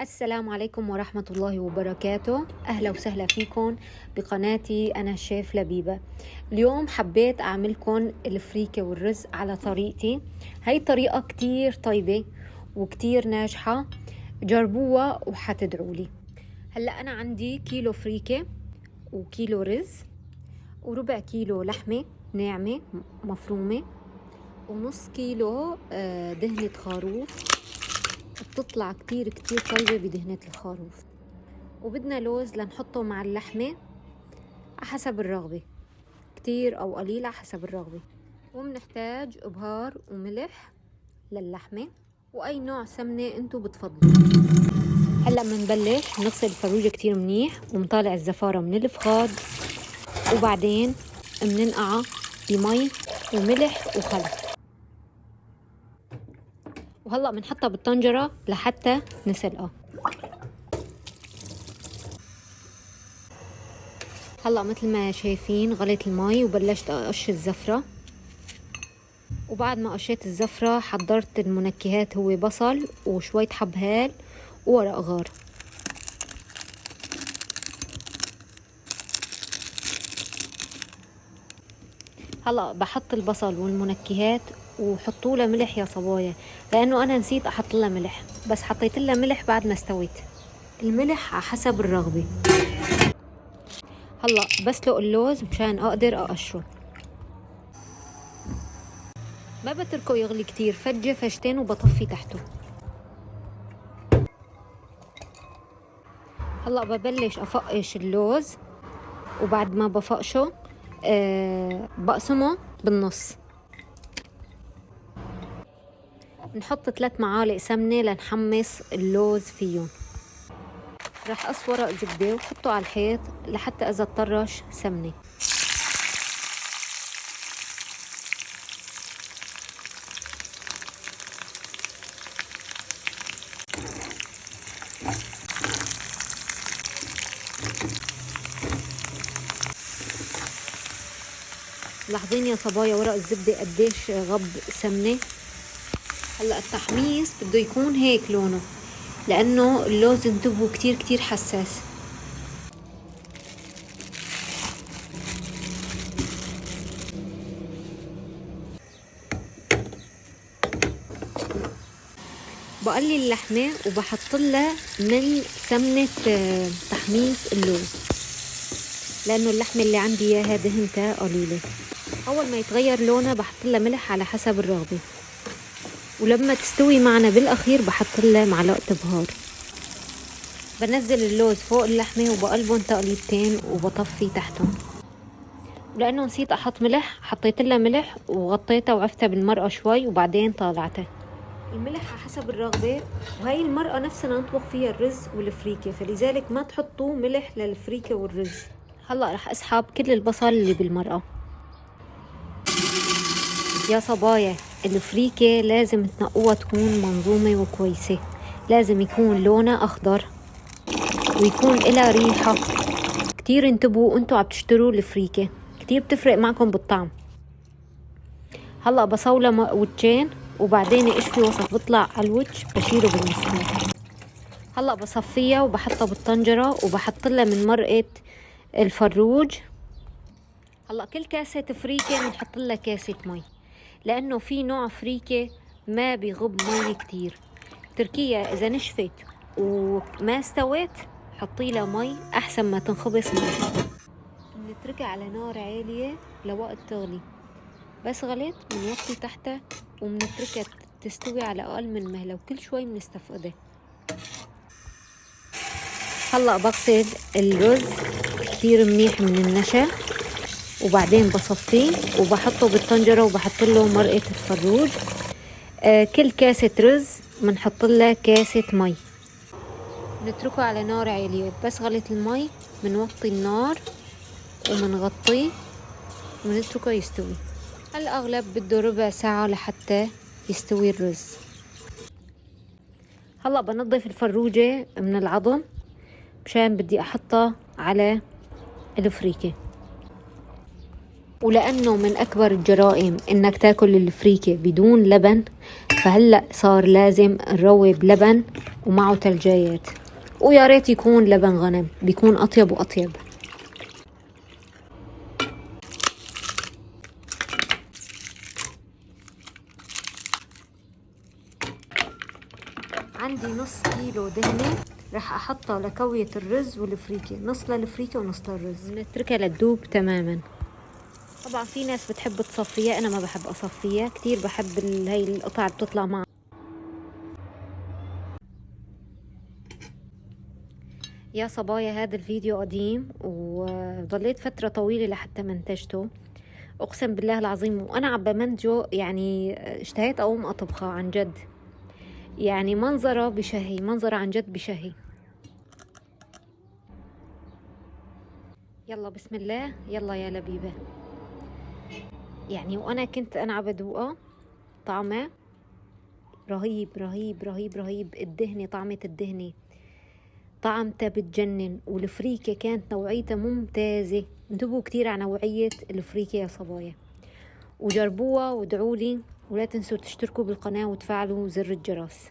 السلام عليكم ورحمة الله وبركاته. أهلا وسهلا فيكم بقناتي أنا الشيف لبيبة. اليوم حبيت أعملكم الفريكة والرز على طريقتي. هاي طريقة كتير طيبة وكتير ناجحة، جربوها وحتدعولي. هلأ أنا عندي كيلو فريكة وكيلو رز وربع كيلو لحمة ناعمة مفرومة ونص كيلو دهنة خروف، بتطلع كتير طيبة بدهنة الخروف. وبدنا لوز لنحطه مع اللحمة حسب الرغبة، كتير أو قليل حسب الرغبة. ومنحتاج بهار وملح للحمة وأي نوع سمنة انتو بتفضلوا. هلأ منبلش نغسل الفروجة كتير منيح ومطالع الزفارة من الفخاد، وبعدين مننقعها بمي وملح وخل. وهلأ بنحطها بالطنجرة لحتى نسلقها. هلأ مثل ما شايفين غليت المي وبلشت أقش الزفرة، وبعد ما قشيت الزفرة حضرت المنكهات، هو بصل وشوية حبهان وورق غار. هلأ بحط البصل والمنكهات وحطوا له ملح يا صبايا، لأنه أنا نسيت أحط له ملح، بس حطيت له ملح بعد ما استويت. الملح على حسب الرغبة. هلأ بسلق اللوز مشان أقدر أقشره، ما بتركه يغلي كتير، فجة فجتين وبطفي تحته. هلأ ببلش أفقش اللوز، وبعد ما بفقشه بقسمه بالنص. نحط 3 معالق سمنة لنحمص اللوز فيهم. رح قص ورق زبدة وحطه على الحيط لحتى إذا طرش سمنة. لاحظين يا صبايا ورق الزبدة قديش غب سمنة. هلأ التحميص بده يكون هيك لونه، لأنه اللوز انتبهوا كتير حساس. بقلي اللحمة وبحط لها من سمنة تحميص اللوز، لأنه اللحمة اللي عندي إياها دهنتها قليلة. أول ما يتغير لونها بحط لها ملح على حسب الرغبة، ولما تستوي معنا بالأخير بحط لها معلقة بهار. بنزل اللوز فوق اللحمة وبقلبهم تقليبتين وبطفي تحتهم. ولأنه نسيت أحط ملح حطيت لها ملح وغطيتها وعفتها بالمرقة شوي وبعدين طالعتها. الملح على حسب الرغبة، وهي المرقة نفسها نطبخ فيها الرز والفريكة، فلذلك ما تحطوا ملح للفريكة والرز. هلأ رح أسحب كل البصل اللي بالمرقة. يا صبايا الفريكة لازم تنقوها تكون منظومة وكويسة، لازم يكون لونها أخضر ويكون إلها ريحة. كتير انتبهوا انتوا عم تشتروا الفريكة، كتير بتفرق معكم بالطعم. هلأ بصولها وجهين وبعدين اشفي وسط بطلع على الوجه بشيله بالمسحوق. هلأ بصفيها وبحطها بالطنجرة وبحط لها من مرقة الفروج. هلأ كل كاسة فريكة بنحط لها كاسة مي، لأنه في نوع فريكة ما بيغب مي كتير. تركيا إذا نشفت وما استوت حطي لها مي أحسن ما تنخبص مي. بنتركها على نار عالية لوقت تغلي، بس غليت بنوطي تحتها وبنتركها تستوي على أقل من مهلة، وكل شوي بنستفقدها. هلأ بغسل الرز كتير منيح من النشا وبعدين بصفيه وبحطه بالطنجرة وبحط له مرقة الفروج. كل كاسة رز بنحط لها كاسة مي، نتركه على نار عالية. بس غلت المي بنوطي النار وبنغطيه ونتركه يستوي. الأغلب بده ربع ساعة لحتى يستوي الرز. هلأ بنظف الفروجة من العظم مشان بدي أحطها على الفريكة. ولأنه من أكبر الجرائم إنك تاكل الفريكة بدون لبن، فهلأ صار لازم نروب لبن ومعه تلجايات، ويا ريت يكون لبن غنم، بيكون أطيب وأطيب. عندي نص كيلو دهنة رح أحطها لكوية الرز والفريكة، نص للفريكة ونص للرز، نتركها لتذوب تماما. طبعا في ناس بتحب تصفيها، أنا ما بحب أصفيها كتير، بحب هاي القطع بتطلع معها. يا صبايا هذا الفيديو قديم وضليت فترة طويلة لحتى منتجته، أقسم بالله العظيم وأنا عم بمنتجه يعني اشتهيت أقوم أطبخه عن جد، يعني منظره بشهي، منظره عن جد بشهي. يلا بسم الله، يلا يا لبيبة. يعني وأنا كنت أنا عم بدوقه طعمه رهيب رهيب رهيب رهيب. الدهنة، طعمة الدهنة طعمتها بتجنن، والفريكة كانت نوعيتها ممتازة. انتبهوا كتير على نوعية الفريكة يا صبايا، وجربوها وادعولي، ولا تنسوا تشتركوا بالقناة وتفعلوا زر الجرس.